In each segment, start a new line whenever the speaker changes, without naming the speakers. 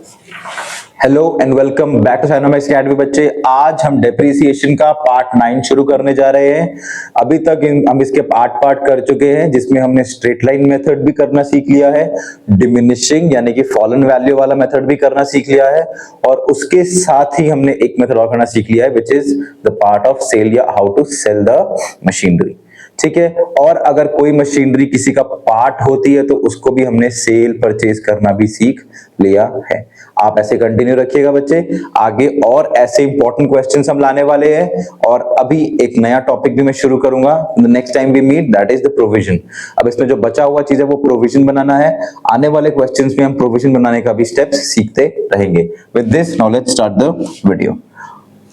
Hello and welcome back to Scinomax academy बच्चे। आज हम डेप्रिसिएशन का पार्ट 9 शुरू करने जा रहे हैं। अभी तक हम इसके पार्ट कर चुके हैं, जिसमें हमने स्ट्रेट लाइन मेथड भी करना सीख लिया है, डिमिनिशिंग यानी कि फॉलन वैल्यू वाला मेथड भी करना सीख लिया है, और उसके साथ ही हमने एक मेथड और करना सीख लिया है which is the part of sale या how to sell the machinery. ठीक है, और अगर कोई मशीनरी किसी का पार्ट होती है तो उसको भी हमने सेल परचेज करना भी सीख लिया है। आप ऐसे कंटिन्यू रखिएगा बच्चे, आगे और ऐसे इंपॉर्टेंट क्वेश्चंस हम लाने वाले हैं। और अभी एक नया टॉपिक भी मैं शुरू करूंगा next time we meet, that is the provision. अब इसमें जो बचा हुआ चीज है वो प्रोविजन बनाना है। आने वाले क्वेश्चंस में हम प्रोविजन बनाने का भी स्टेप्स सीखते रहेंगे। With this now let's start the video.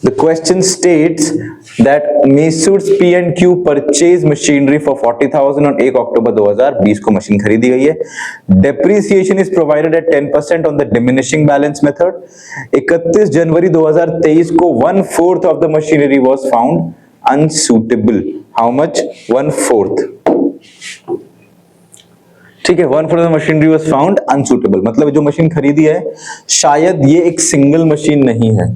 The question states that Messrs P&Q purchase machinery for 40,000 on 1 अक्टूबर 2020 को मशीन खरीदी गई है। Depreciation is provided at 10% on the diminishing balance method। 31 जनवरी 2023 को 1/4 of the machinery was found unsuitable। How much? 1/4। ठीक है, 1/4 of the machinery was found unsuitable। मतलब जो machine खरीदी है शायद ये एक सिंगल मशीन नहीं है,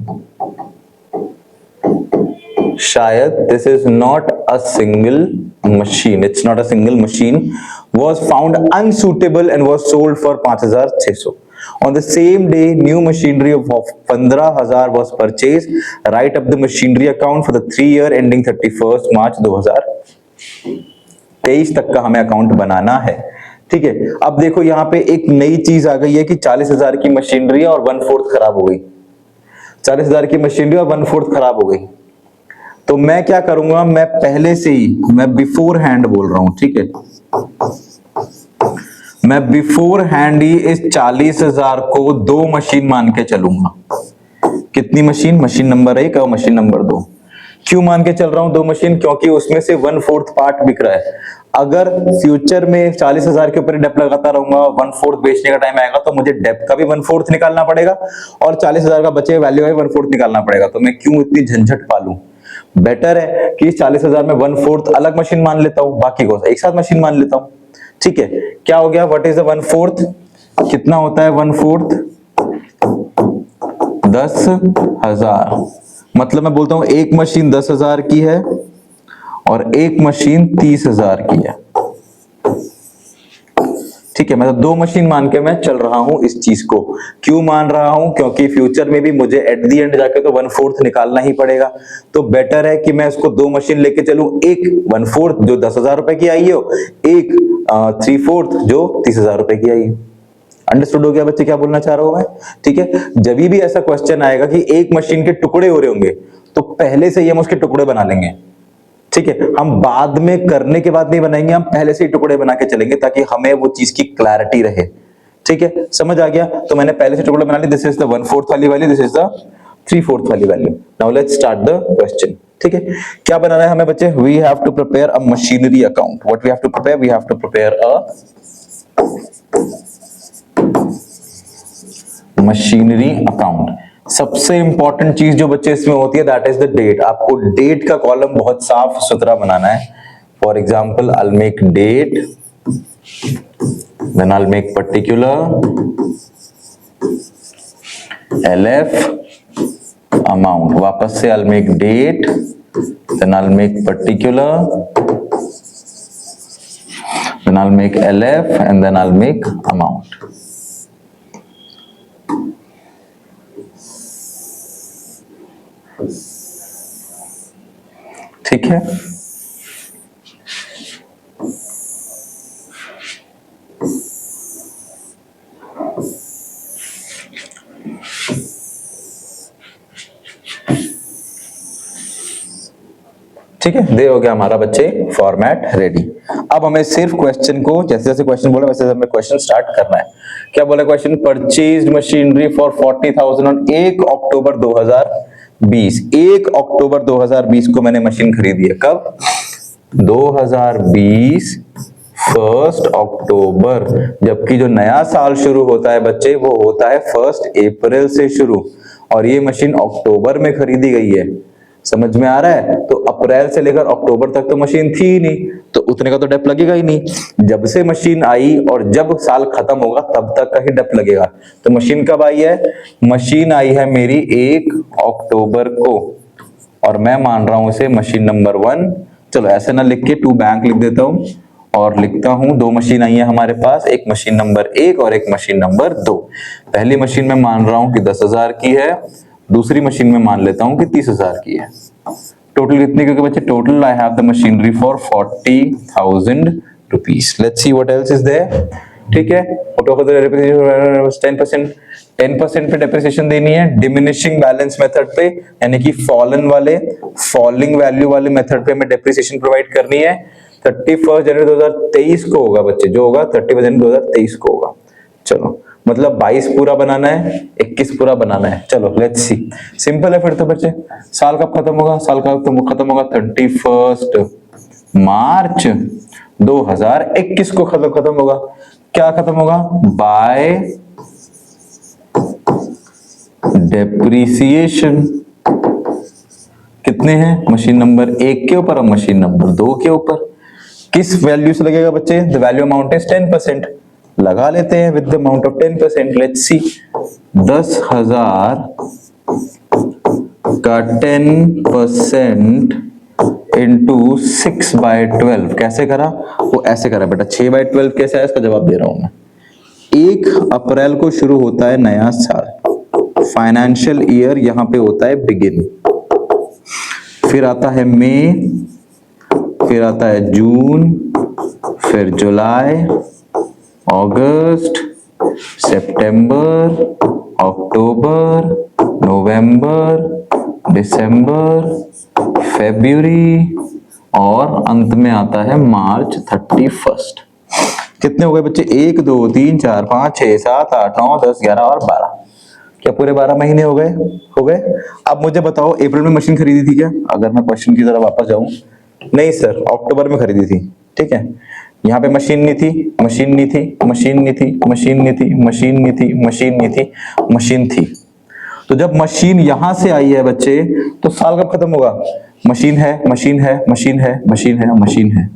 शायद this is not a single machine, it's not a single machine, was found unsuitable and was sold for 5,600। On the same day new machinery of 15,000 was purchased। Write up the machinery account for the 3 year ending 31st March 2023 तक का हमें account बनाना है। ठीक है, अब देखो यहाँ पे एक नई चीज आ गई है कि 40,000 की मशीनरी है और 1/4 खराब हो गई। 40,000 की मशीनरी और 1/4 खराब हो गई, तो मैं क्या करूंगा, मैं पहले से ही मैं बिफोर हैंड बोल रहा हूं। ठीक है, मैं बिफोर हैंड ही इस 40,000 को 2 मशीन मान के चलूंगा। कितनी मशीन? मशीन नंबर 1 और मशीन नंबर 2। क्यों मान के चल रहा हूं 2 मशीन? क्योंकि उसमें से 1/4 पार्ट बिक रहा है। अगर फ्यूचर में 40,000 के ऊपर डेप लगाता रहूंगा, 1/4 बेचने का टाइम आएगा तो मुझे डेप का भी 1/4 निकालना पड़ेगा और 40,000 का बचे वैल्यू है 1/4 निकालना पड़ेगा। तो मैं क्यों इतनी झंझट पालूं? बेटर है कि 40,000 में 1/4 अलग मशीन मान लेता हूं, बाकी को एक साथ मशीन मान लेता हूं। ठीक है, क्या हो गया? What is the 1/4? कितना होता है 1/4? 10,000। मतलब मैं बोलता हूं एक मशीन 10,000 की है और एक मशीन 30,000 की है। ठीक है, मतलब 2 मशीन मान के मैं चल रहा हूं इस चीज को। क्यों मान रहा हूं? क्योंकि फ्यूचर में भी मुझे एट द एंड जाके तो 1/4 निकालना ही पड़ेगा। तो बेटर है कि मैं इसको 2 मशीन लेके चलूं, एक 1/4 जो 10,000 रुपए की आई हो, एक 3/4 जो 30,000 रुपए की आई हो। अंडरस्टूड हो गया बच्चे क्या बोलना चाह रहा हूं मैं? ठीक है, जब भी ऐसा क्वेश्चन आएगा कि एक मशीन के टुकड़े हो रहे होंगे तो पहले से ही हम उसके टुकड़े बना लेंगे। ठीक है, हम बाद में करने के बाद नहीं बनाएंगे, हम पहले से ही टुकड़े बना के चलेंगे ताकि हमें वो चीज की क्लैरिटी रहे। ठीक है, समझ आ गया? तो मैंने पहले से टुकड़े बना लिए। दिस इज द 1/4 वाली वैल्यू, दिस इज द 3/4 वाली value. Now let's start the question. ठीक है, क्या बनाना है हमें बच्चे? We have to prepare a machinery account. What we have to prepare? We have to prepare a machinery account. सबसे इंपॉर्टेंट चीज जो बच्चे इसमें होती है दैट इज द डेट। आपको डेट का कॉलम बहुत साफ सुथरा बनाना है। For example I will make date, then I will make particular, LF amount. वापस से I will make date, then I will make particular, then I will make LF and then I will make amount. ठीक है, ठीक है, दे हो गया हमारा बच्चे फॉर्मेट रेडी। अब हमें सिर्फ क्वेश्चन को जैसे जैसे क्वेश्चन बोला वैसे हमें क्वेश्चन स्टार्ट करना है। क्या बोला question? Purchased machinery for 40,000 on 1 अक्टूबर 2020। 1 अक्टूबर 2020 को मैंने मशीन खरीदी है। कब? 2020 1 अक्टूबर। जबकि जो नया साल शुरू होता है बच्चे वो होता है 1 अप्रैल से शुरू, और ये मशीन अक्टूबर में खरीदी गई है। समझ में आ रहा है? तो अप्रैल से लेकर अक्टूबर तक तो मशीन थी ही नहीं, तो उतने का तो डेप लगेगा ही नहीं। जब से मशीन आई और जब साल खत्म होगा तब तक का ही डेप लगेगा। तो मशीन कब आई है? मशीन आई है मेरी 1 अक्टूबर को, और मैं मान रहा हूं इसे मशीन नंबर 1। चलो ऐसे ना लिख के टू बैंक लिख देता हूं और लिखता हूं 2 मशीन आई है हमारे पास, एक मशीन नंबर 1 और एक मशीन नंबर 2। पहली मशीन में मान रहा हूं कि 10,000 की है, दूसरी मशीन में मान लेता हूं कि 30,000 की है। टोटल कितने? क्योंकि बच्चे total I have the machinery for 40,000 rupees. Let's see what else is there. ठीक है, 10% पे डेप्रिसिएशन देनी है, डिमिनिशिंग बैलेंस मेथड पे, यानी कि फॉलिंग वैल्यू वाले मेथड पे हमें डेप्रिसिएशन प्रोवाइड करनी है। 31 जनवरी 2023 को होगा बच्चे, जो होगा 31 जनवरी 2023 को होगा। चलो मतलब 22 पूरा बनाना है, 21 पूरा बनाना है। चलो लेट्स सी, सिंपल है फिर तो बच्चे। साल कब खत्म होगा? साल का खत्म होगा 31 मार्च 2021 को खत्म होगा। क्या खत्म होगा? Bye depreciation. कितने हैं? मशीन नंबर 1 के ऊपर और मशीन नंबर 2 के ऊपर। किस वैल्यू से लगेगा बच्चे? The value amount is 10%। लगा लेते हैं with the amount of 10%। Let's see, 10,000 का 10% इंटू 6/12 कैसे करा? वो ऐसे करा बेटा। 6/12 कैसे है इसका जवाब दे रहा हूं मैं। 1 अप्रैल को शुरू होता है नया साल, फाइनेंशियल ईयर यहां पे होता है बिगिन, फिर आता है मई, फिर आता है जून, फिर जुलाई, अगस्त, सितंबर, अक्टूबर, नवंबर, दिसंबर, फरवरी और अंत में आता है मार्च 31। कितने हो गए बच्चे? 1 2 3 4 5 6 7 8 9 10 11 और 12। क्या पूरे 12 महीने हो गए? हो गए। अब मुझे बताओ, अप्रैल में मशीन खरीदी थी क्या? अगर मैं क्वेश्चन की तरफ वापस जाऊं, नहीं सर, अक्टूबर में खरीदी थी। ठीक है, यहाँ पे मशीन नहीं थी, मशीन नहीं थी, मशीन नहीं थी, मशीन नहीं थी, मशीन नहीं थी, मशीन नहीं थी, मशीन थी। तो जब मशीन यहां से आई है बच्चे, तो साल कब खत्म होगा? मशीन है, मशीन है, मशीन है, मशीन है, मशीन है।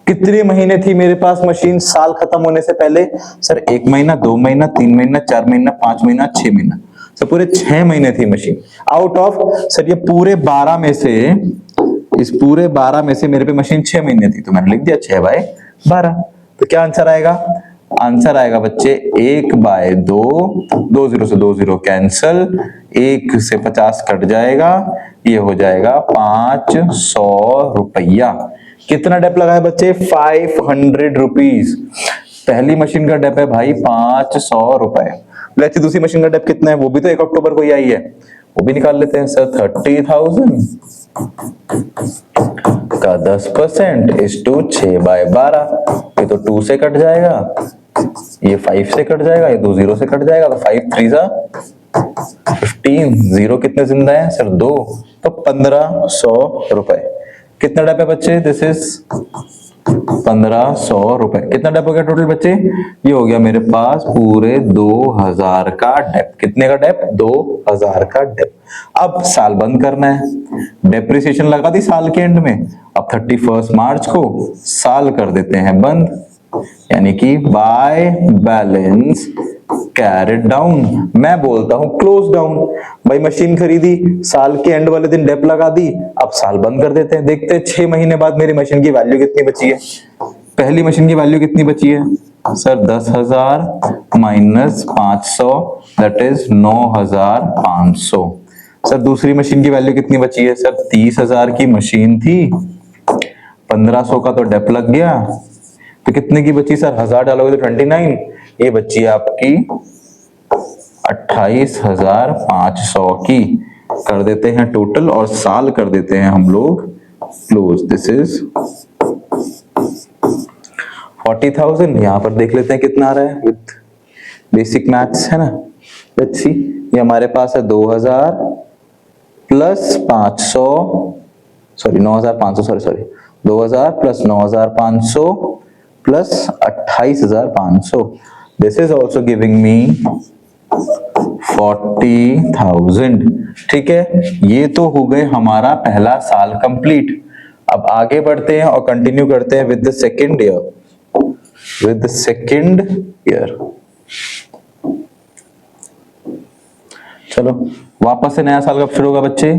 कितने महीने थी मेरे पास मशीन साल खत्म होने से पहले? सर 1 महीना, 2 महीना, 3 महीना, 4 महीना, 5 महीना, 6 महीना। सर पूरे 6 महीने थी मशीन। आउट ऑफ सर ये पूरे 12 में से, इस पूरे 12 में से मेरे पे मशीन 6 महीने थी, तो मैंने लिख दिया 6/12। तो क्या आंसर आएगा? आंसर आएगा बच्चे 1/2। 2 0 से 2 0 कैंसल, 1 से 50 कट जाएगा, ये हो जाएगा 500 रुपया। कितना डेप लगा है बच्चे? 500 रुपीज। पहली मशीन का डेप है भाई 500 रुपए। वैसे दूसरी मशीन का डेप कितना है? वो भी तो 1 अक्टूबर को ही आई है, वो भी निकाल लेते हैं सर। 30,000 का 10% इज टू 6/12। ये तो 2 से कट जाएगा, ये 5 से कट जाएगा, ये 2 0 से कट जाएगा, तो 5 3 15। 0 कितने जिंदा है सर? 2, तो 1500 रुपए। कितना डेप है बच्चे? दिस इज 1500 रुपए। कितना डेप हो गया टोटल बच्चे? ये हो गया मेरे पास पूरे 2000 का डेप। कितने का डेप? 2000 का डेप। अब साल बंद करना है, डेप्रिसिएशन लगा दी साल के एंड में। अब 31 मार्च को साल कर देते हैं बंद, यानी कि बाय बैलेंस कैरिड डाउन। मैं बोलता हूं क्लोज डाउन। भाई मशीन खरीदी, साल के एंड वाले दिन डेप लगा दी, अब साल बंद कर देते हैं। देखते हैं 6 महीने बाद मेरी मशीन की वैल्यू कितनी बची है। पहली मशीन की वैल्यू कितनी बची है sir? 10,000 minus 500 that is 9,500। Sir दूसरी मशीन की वैल्यू कितनी बची है सर? 30,000 की मशीन थी, 1500 का तो डेप लग गया, तो कितने की बची सर? 1000 डालोगे तो 29, ये बची आपकी 28,500 की। कर देते हैं टोटल और साल कर देते हैं हम लोग क्लोज। This is 40,000। यहां पर देख लेते हैं कितना आ रहा है विद बेसिक मैथ्स, है ना। लेट्स सी, ये हमारे पास है 2000 plus 500, sorry 9,500, sorry 2000 plus 9,500 plus 28,500. This is also giving me 40,000। ठीक है, ये तो हो गए हमारा पहला साल कंप्लीट। अब आगे बढ़ते हैं और कंटिन्यू करते हैं विद द सेकेंड ईयर। चलो वापस से नया साल कब शुरू होगा बच्चे?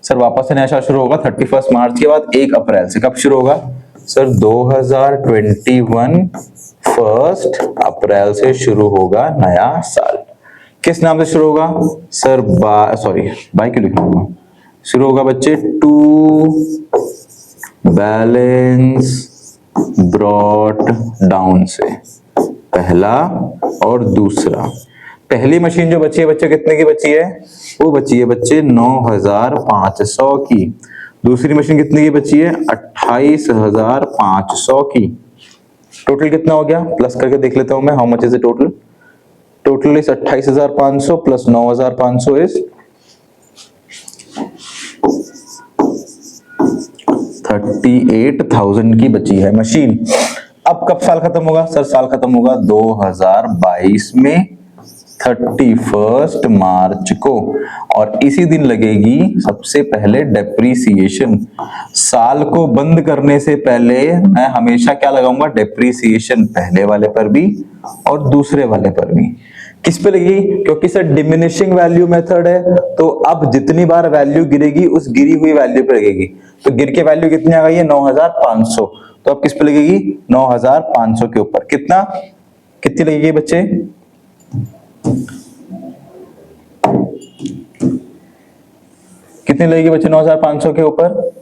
सर वापस से नया साल शुरू होगा 31 मार्च के बाद 1 अप्रैल से। कब शुरू होगा सर? 2021 1 अप्रैल से शुरू होगा नया साल। किस नाम से शुरू होगा सर? बाय क्यों लिखूंगा? शुरू होगा बच्चे टू बैलेंस ब्रॉट डाउन से, पहला और दूसरा। पहली मशीन जो बची है बच्चे कितने की बची है? वो बची है बच्चे 9,500 की। दूसरी मशीन कितने की बची है? 28,500 की। टोटल कितना हो गया? प्लस करके देख लेता हूं मैं, how much is the total? Total is 28,500 plus 9,500 is 38,000 की बची है मशीन। अब कब साल खत्म होगा सर? साल खत्म होगा 2022 में 31 मार्च को, और इसी दिन लगेगी सबसे पहले डेप्रीसिएशन। साल को बंद करने से पहले मैं हमेशा क्या लगाऊंगा? डेप्रीसिएशन, पहले वाले पर भी और दूसरे वाले पर भी। किस पे लगेगी? क्योंकि सर डिमिनिशिंग वैल्यू मेथड है, तो अब जितनी बार वैल्यू गिरेगी उस गिरी हुई वैल्यू पे लगेगी। तो गिर के वैल्यू कितनी आ गई है? 9,500। तो अब किस पे लगेगी? 9,500 के ऊपर। कितनी लगेगी बच्चे? कितनी लगेगी बच्चे 9,500 के ऊपर?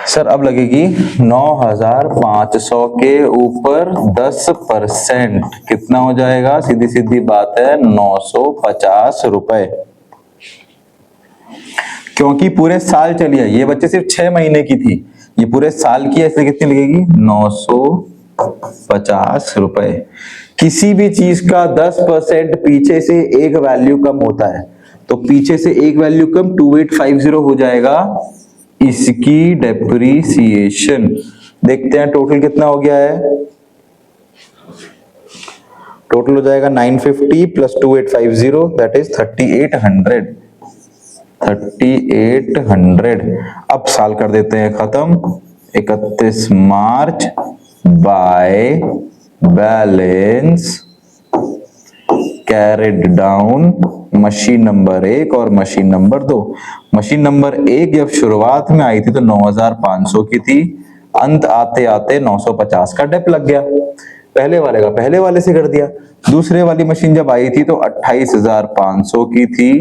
सर अब लगेगी 9,500 के ऊपर 10%। कितना हो जाएगा? सीधी सीधी बात है 950 रुपए। क्योंकि पूरे साल चली है, ये बच्चे सिर्फ 6 महीने की थी, ये पूरे साल की है, इसलिए कितनी लगेगी? 950 रुपए। किसी भी चीज का 10% पीछे से एक वैल्यू कम होता है, तो पीछे से एक वैल्यू कम 2850 हो जाएगा इसकी डेप्रीसिएशन। देखते हैं टोटल कितना हो गया है। टोटल हो जाएगा 950 प्लस 2850 दैट इज 3800। अब साल कर देते हैं खत्म 31 March by balance carried down machine number 1 और मशीन नंबर 2। मशीन नंबर 1 जब शुरुआत में आई थी तो 9,500 की थी, अंत आते आते 950 का डेप लग गया। पहले वाले का पहले वाले से कर दिया। दूसरे वाली मशीन जब आई थी तो 28,500 की थी,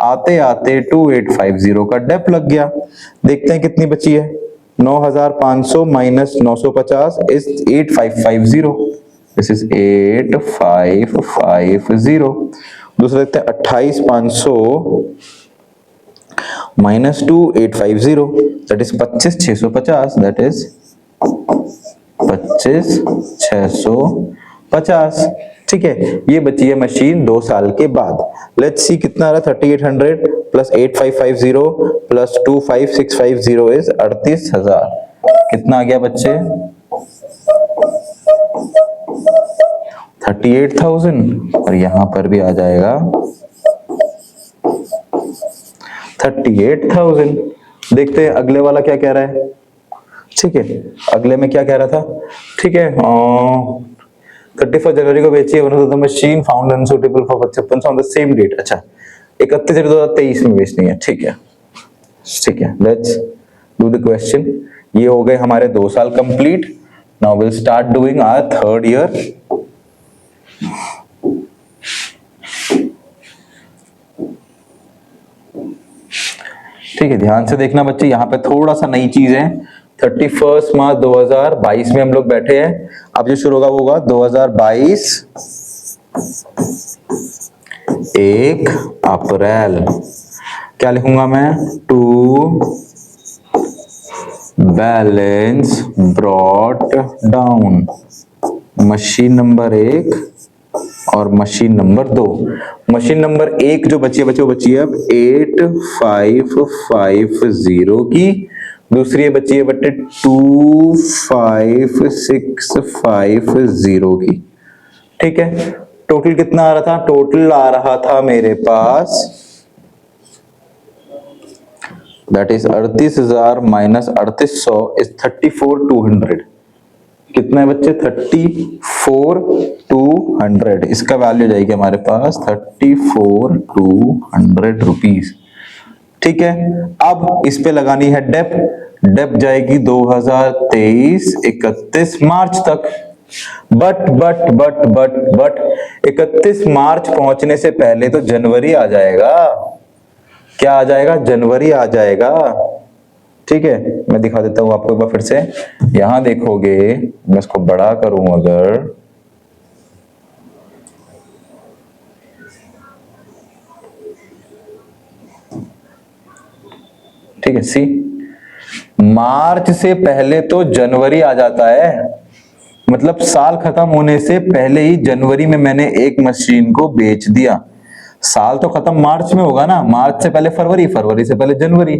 आते आते 2850 का डेप लग गया। देखते हैं कितनी बची है। 9,500 माइनस 950 इज 8550। This is 8550। दूसरा देखते हैं 28,500 minus 2850 that is 25,650। That is 25,650। ठीक है, ये बची है मशीन 2 साल के बाद। लेट्स सी कितना आ रहा है। 3800 प्लस 8550 प्लस 25650 इज 38,000। कितना आ गया बच्चे? 38,000। और यहां पर भी आ जाएगा 38,000। देखते हैं अगले वाला क्या कह रहा है। ठीक है, अगले में क्या कह रहा था? ठीक है, 31 जनवरी को बेची है the machine found unsuitable for acceptance on the same date. अच्छा, 31 जनवरी 2023 में बेचनी है। ठीक है, ठीक है, लेट्स डू द क्वेश्चन। ये हो गए हमारे 2 साल complete. Now will start doing our 3rd year. ठीक है, ध्यान से देखना बच्चे, यहाँ पे थोड़ा सा नई चीज है। 31 मार्च 2022 में हम लोग बैठे हैं। अब जो शुरू होगा 2022 1 अप्रैल। क्या लिखूंगा मैं? To balance brought down machine number 1 और मशीन नंबर 2। मशीन नंबर 1 जो बची है बच्चे, वो बची है अब 8550 की। दूसरी बची है बच्चे 25,650 की। ठीक है, टोटल कितना आ रहा था? टोटल आ रहा था मेरे पास, दैट इज 38,000 माइनस 3800 इज 34,200। कितना है बच्चे? 34,200। इसका वैल्यू जाएगी हमारे पास 34,200 रुपीज। ठीक है, अब इस पे लगानी है डेप। डेप जाएगी 2023 31 मार्च तक। बट 31 मार्च पहुंचने से पहले तो जनवरी आ जाएगा। क्या आ जाएगा? जनवरी आ जाएगा। ठीक है, मैं दिखा देता हूं आपको एक बार फिर से। यहां देखोगे, मैं इसको बड़ा करूं अगर, ठीक है, सी, मार्च से पहले तो जनवरी आ जाता है। मतलब साल खत्म होने से पहले ही जनवरी में मैंने एक मशीन को बेच दिया। साल तो खत्म मार्च में होगा ना, मार्च से पहले फरवरी, फरवरी से पहले जनवरी,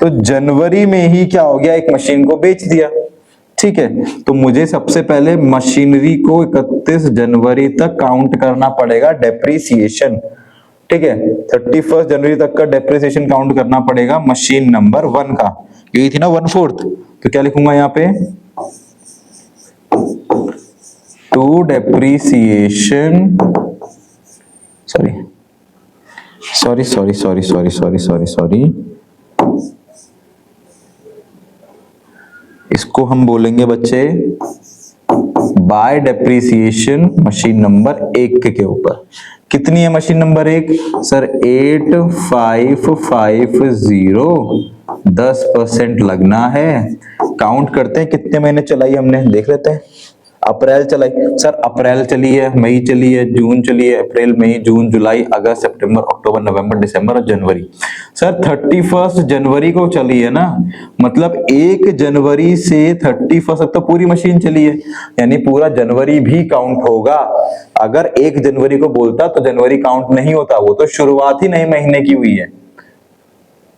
तो जनवरी में ही क्या हो गया? एक मशीन को बेच दिया। ठीक है, तो मुझे सबसे पहले मशीनरी को 31 जनवरी तक काउंट करना पड़ेगा डेप्रीसिएशन। ठीक है, 31 जनवरी तक का डेप्रिसिएशन काउंट करना पड़ेगा मशीन नंबर 1 का। यही थी ना 1/4, तो क्या लिखूंगा यहाँ पे? टू डेप्रिसिएशन, सॉरी, इसको हम बोलेंगे बच्चे बाय डेप्रिसिएशन मशीन नंबर 1 के ऊपर। कितनी है मशीन नंबर 1? सर 8550, 10% लगना है। काउंट करते हैं कितने महीने चलाई हमने, देख लेते हैं। अप्रैल चलाई, सर अप्रैल चली है, मई चली है, जून चली है, अप्रैल, मई, जून, जुलाई, अगस्त, सितंबर, अक्टूबर, नवंबर, दिसंबर और जनवरी। सर 31 जनवरी को चली है ना, मतलब 1 जनवरी से 31 तक तो पूरी मशीन चली है, यानी पूरा जनवरी भी काउंट होगा। अगर 1 जनवरी को बोलता तो जनवरी काउंट नहीं होता, वो तो शुरुआत ही नए महीने की हुई है।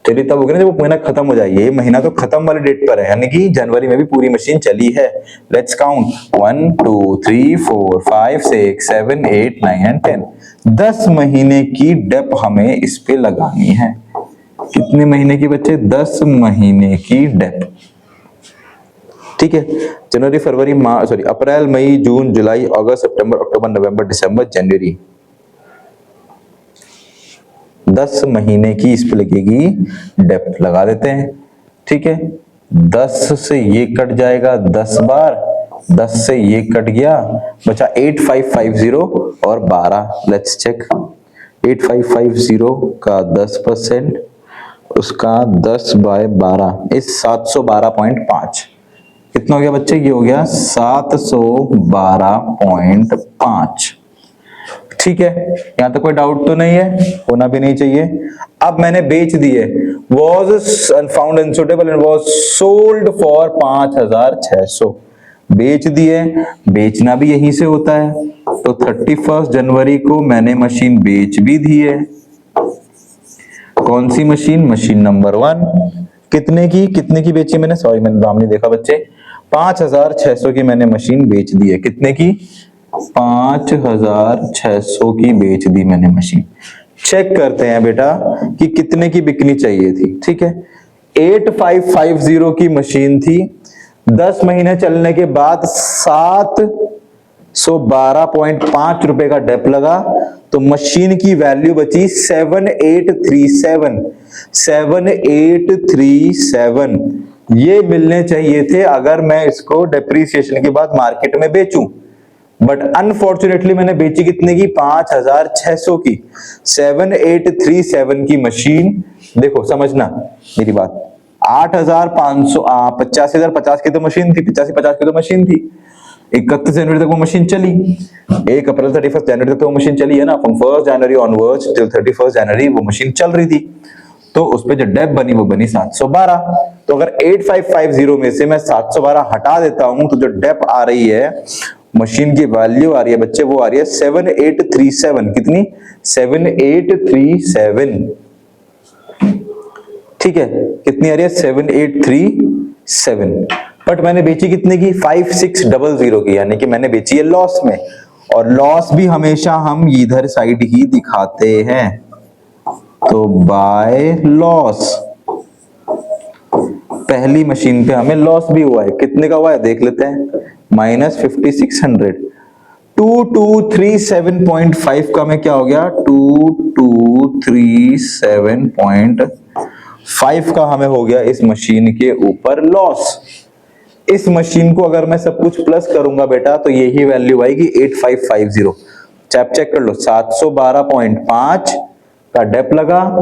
चलिए तब हो गया ना, जब वो महीना खत्म हो जाएगी। ये महीना तो खत्म वाले डेट पर है, यानी कि जनवरी में भी पूरी मशीन चली है। Let's count 1 2 3 4 5 6 7 8 9 and 10। 10 महीने की डेप हमें इस पे लगानी है। कितने महीने की बच्चे? 10 महीने की डेप। ठीक है, जनवरी, फरवरी, मार्च, सॉरी, अप्रैल, मई, जून, जुलाई, अगस्त, सितंबर, अक्टूबर, नवंबर, दिसंबर, जनवरी। 10 महीने की इस पे लगेगी डेप्थ, लगा देते हैं। ठीक है, 10 से ये कट जाएगा 10 बार, 10 से ये कट गया, बचा 8550 और 12। लेट्स चेक, 8550 का 10%, उसका 10 बाय 12 इस 712.5। कितना हो गया बच्चे? ये हो गया 712.5। ठीक है, यहां तक कोई डाउट तो नहीं है, होना भी नहीं चाहिए। अब मैंने बेच दिए, was found unsuitable and was sold for 5600। बेच दिए, बेचना भी यहीं से होता है, तो 31 जनवरी को मैंने मशीन बेच भी दी है। कौन सी मशीन? Machine number 1। कितने की बेची मैंने? सॉरी मैंने नाम नहीं देखा बच्चे। 5600 की मैंने मशीन बेच दी है। कितने की? 5600 की बेच दी मैंने मशीन। चेक करते हैं बेटा कि कितने की बिकनी चाहिए थी। ठीक है, 8550 की मशीन थी, 10 महीने चलने के बाद 712.5 रुपए का डेप लगा, तो मशीन की वैल्यू बची 7837। ये मिलने चाहिए थे अगर मैं इसको डेप्रीसिएशन के बाद मार्केट में बेचूं, बट अनफॉर्चुनेटली मैंने बेची कितने की? 5600 की। 7837 की मशीन, देखो समझना मेरी बात, 8500 85,050 की तो मशीन थी, 85,50 की तो मशीन थी। 31 जनवरी तक वो मशीन चली, 1 अप्रैल 31 जनवरी तक तो वो मशीन चली है ना, फ्रॉम 1 जनवरी ऑनवर्ड्स टिल 31 जनवरी वो मशीन चल रही थी। तो उस पे जो डेप बनी वो बनी 712। तो अगर 8550 में से मैं 712 हटा देता हूं तो जो डेप आ रही है, मशीन की वैल्यू आ रही है बच्चे, वो आ रही है 7837। कितनी? 7837। ठीक है, कितनी आ रही है? 7837। बट मैंने बेची कितने की? 5600 की, यानी कि मैंने बेची है लॉस में। और लॉस भी हमेशा हम इधर साइड ही दिखाते हैं, तो बाय लॉस। पहली मशीन पे हमें लॉस भी हुआ है, कितने का हुआ है देख लेते हैं, -5600। 2237.5 का में क्या हो गया, 2237.5 का हमें हो गया इस मशीन के ऊपर लॉस। इस मशीन को अगर मैं सब कुछ प्लस करूंगा बेटा तो यही वैल्यू आएगी 8550। चेक कर लो, 712.5 का डेप लगा,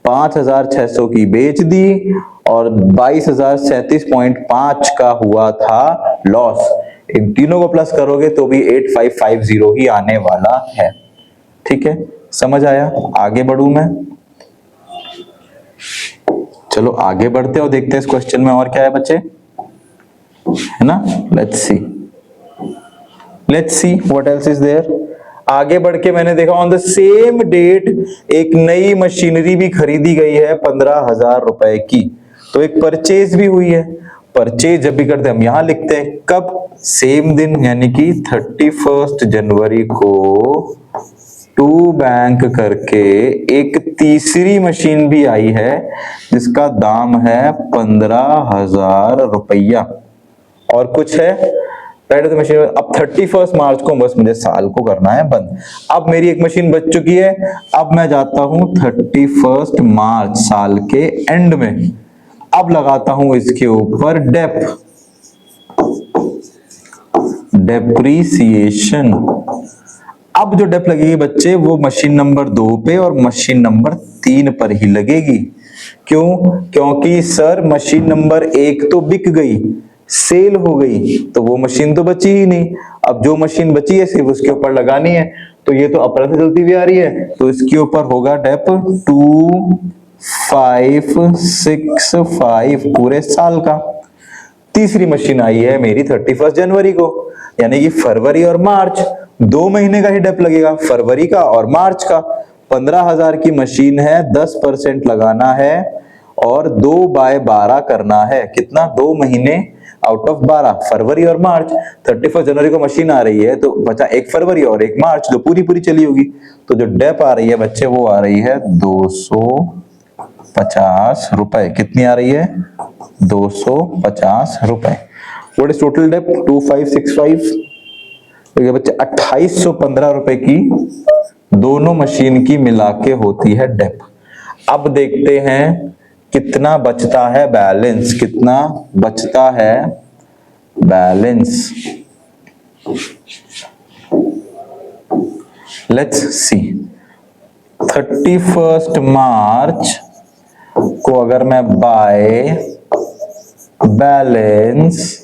5600 की बेच दी और 22037.5 का हुआ था लॉस। इन तीनों को प्लस करोगे तो भी 8550 ही आने वाला है। ठीक है, समझ आया? आगे बढ़ूं मैं? चलो आगे बढ़ते और देखते हैं इस क्वेश्चन में और क्या है बच्चे, है ना। Let's see what else is there. आगे बढ़ के मैंने देखा ऑन द सेम डेट एक नई मशीनरी भी खरीदी गई है 15,000 रुपए की, तो एक परचेज भी हुई है। परचेज जब भी करते हैं हम यहां लिखते हैं कब, सेम दिन, यानी कि 31 जनवरी को टू बैंक करके एक तीसरी मशीन भी आई है जिसका दाम है 15,000 रुपया। और कुछ है पहले तो मशीन, अब 31 मार्च को बस मुझे साल को करना है बंद। अब मेरी एक मशीन बच चुकी है, अब मैं जाता हूं 31 मार्च साल के एंड में, अब लगाता हूं इसके ऊपर डेप्रीसिएशन। अब जो डेप लगेगी बच्चे वो मशीन नंबर 2 पे और मशीन नंबर 3 पर ही लगेगी। क्यों? क्योंकि सर मशीन नंबर 1 तो बिक गई, सेल हो गई, तो वो मशीन तो बची ही नहीं। अब जो मशीन बची है सिर्फ उसके ऊपर लगानी है, तो ये तो अप्रैल से चलती हुई आ रही है, तो इसके ऊपर होगा डेप 2565 पूरे साल का। तीसरी मशीन आई है मेरी 31 जनवरी को, यानी कि फरवरी और मार्च 2 महीने का ही डेप लगेगा, फरवरी का और मार्च का। 15,000 की मशीन है, 10% लगाना है और 2/12 करना है। कितना? 2 महीने आउट ऑफ 12, फरवरी और मार्च। 31 जनवरी को मशीन आ रही है तो बचा 1 फरवरी और 1 मार्च, जो पूरी चली होगी। तो जो डेप आ रही है बच्चे वो आ रही है 250 रुपए। कितनी आ रही है? 250 रुपए। What is total dep? 2565। देखिए बच्चे 2815 रुपए की दोनों मशीन की मिला के होती है डेप। अब देखते हैं कितना बचता है बैलेंस, कितना बचता है बैलेंस। लेट्स सी, 31 मार्च को अगर मैं बाय बैलेंस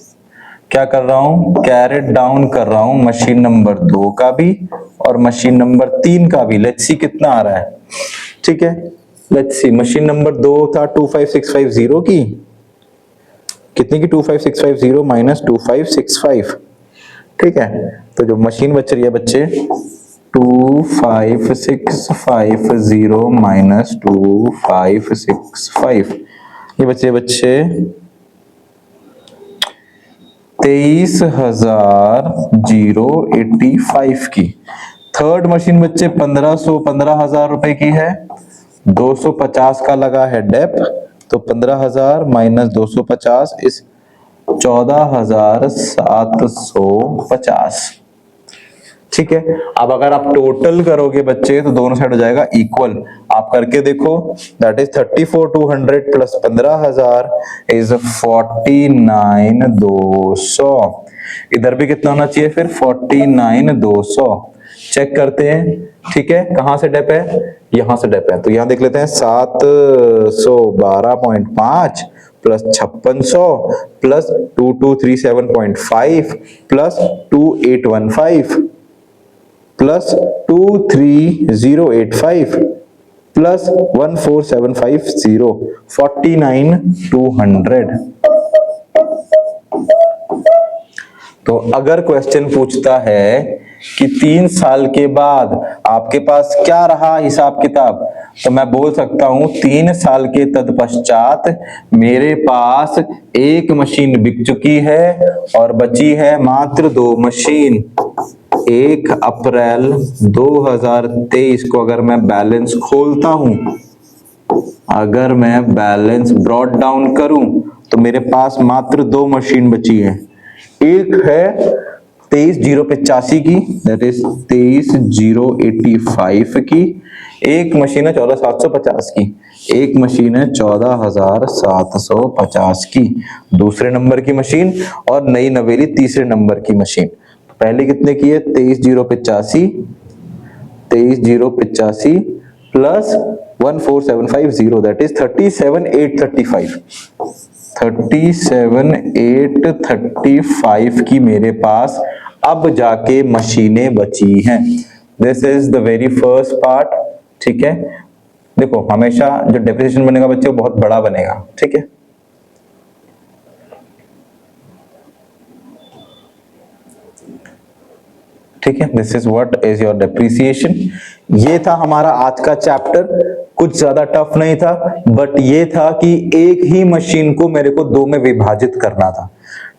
क्या कर रहा हूं, कैरेट डाउन कर रहा हूं मशीन नंबर 2 का भी और मशीन नंबर 3 का भी। लेट्स सी कितना आ रहा है। ठीक है, लेट्स सी, मशीन नंबर 2 था 25650 की, कितनी की? 25650 माइनस 2565। ठीक है, तो जो मशीन बच रही है बच्चे 25650 माइनस 2565, ये बच्चे 23,085 की। थर्ड मशीन बच्चे 15,000 रुपए की है, 250 का लगा है डेप, तो 15,000 माइनस 250 इस 14,750। ठीक है, अब अगर आप टोटल करोगे बच्चे तो दोनों साइड हो जाएगा इक्वल। आप करके देखो, दैट इज 34,200 प्लस 15,000 इज 49,200। इधर भी कितना होना चाहिए फिर? 49,200। चेक करते हैं। ठीक है, कहां से डेप है? यहां से डेप है, तो यहां देख लेते हैं 712.5 plus 5600 plus 2237.5 plus 2815 plus 23085 plus 14750, 49,200। तो अगर क्वेश्चन पूछता है कि 3 साल के बाद आपके पास क्या रहा हिसाब किताब, तो मैं बोल सकता हूं 3 साल के तत्पश्चात मेरे पास एक मशीन बिक चुकी है और बची है मात्र 2 मशीन। 1 अप्रैल 2023 को अगर मैं बैलेंस खोलता हूं, अगर मैं बैलेंस ब्रॉट डाउन करूं, तो मेरे पास मात्र 2 मशीन बची है। एक है 23,085 की, दैट इज 23,085 की। एक मशीन है 14,750 की। एक मशीन है 14,750 की, दूसरे नंबर की मशीन, और नई नवेली तीसरे नंबर की मशीन। पहले कितने की है? 23,085 प्लस 14,750, दैट इज 37,835। 37,835 की मेरे पास अब जाके मशीनें बची हैं। This is the very first part. ठीक है, देखो हमेशा जो डेप्रिसिएशन बनेगा बच्चे वो बहुत बड़ा बनेगा। ठीक है, ठीक है, this is what is your depreciation. ये था हमारा आज का चैप्टर। कुछ ज्यादा टफ नहीं था, बट ये था कि एक ही मशीन को मेरे को 2 में विभाजित करना था,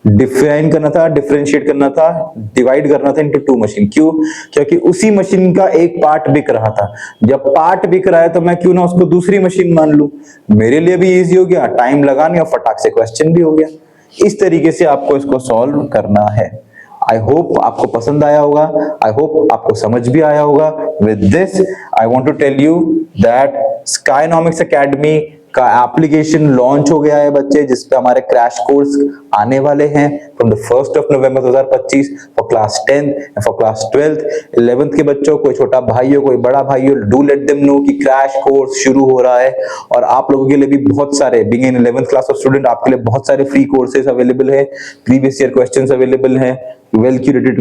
डिफाइन करना था, डिफरेंशिएट करना था, डिवाइड करना था इनटू 2 मशीन। क्यों? क्योंकि उसी मशीन का एक पार्ट बिक रहा था। जब पार्ट बिक रहा है तो मैं क्यों ना उसको दूसरी मशीन मान लूं, मेरे लिए भी इजी हो गया, टाइम लगा नहीं और फटाक से क्वेश्चन भी हो गया। इस तरीके से आपको इसको सॉल्व करना है। आई होप आपको पसंद आया होगा, आई होप आपको समझ भी आया होगा। With this I want to tell you that Skynomics academy का एप्लीकेशन लॉन्च हो गया है बच्चे, जिसपे हमारे क्रैश कोर्स आने वाले हैं from the 1st of November 2025 for class 10 and for class 12th 11th के बच्चों, कोई छोटा भाई हो कोई बड़ा भाई हो, डू लेट देम नो कि क्रैश कोर्स शुरू हो रहा है। और आप लोगों के लिए भी बहुत सारे, being in 11th class of student, आपके लिए बहुत सारे फ्री कोर्सेज अवेलेबल है, प्रीवियस ईयर क्वेश्चंस अवेलेबल है, वेल क्यूरेटेड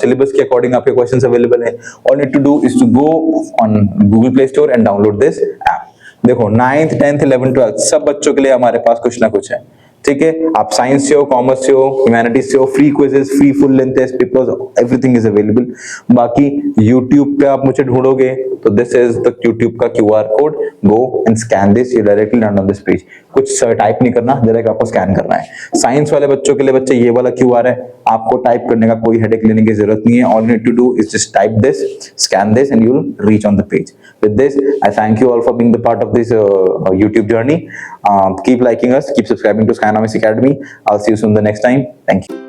सिलेबस के अकॉर्डिंग आपके क्वेश्चंस अवेलेबल है। All need to do is to go on Google Play Store and download this app. देखो 9th 10th 11th 12th सब बच्चों के लिए हमारे पास कुछ ना कुछ है। ठीक है, आप साइंस से हो, कॉमर्स से हो, ह्यूमैनिटीज से हो, free quizzes, free full length test papers, everything is available. बाकी यूट्यूब पे आप मुझे ढूंढोगे तो दिस इज द यूट्यूब का QR code, go and scan this, you directly land on this page. कुछ टाइप नहीं करना, डायरेक्ट आपको स्कैन करना है। साइंस वाले बच्चों के लिए बच्चे ये वाला QR है, आपको टाइप करने का कोई हेडेक लेने की जरूरत नहीं है। All you need to do is just type this, scan this and you will reach on the page. With this, I thank you all for being the part of this YouTube journey. Keep liking us, keep subscribing to Skynomics Academy. I'll see you soon the next time. Thank you.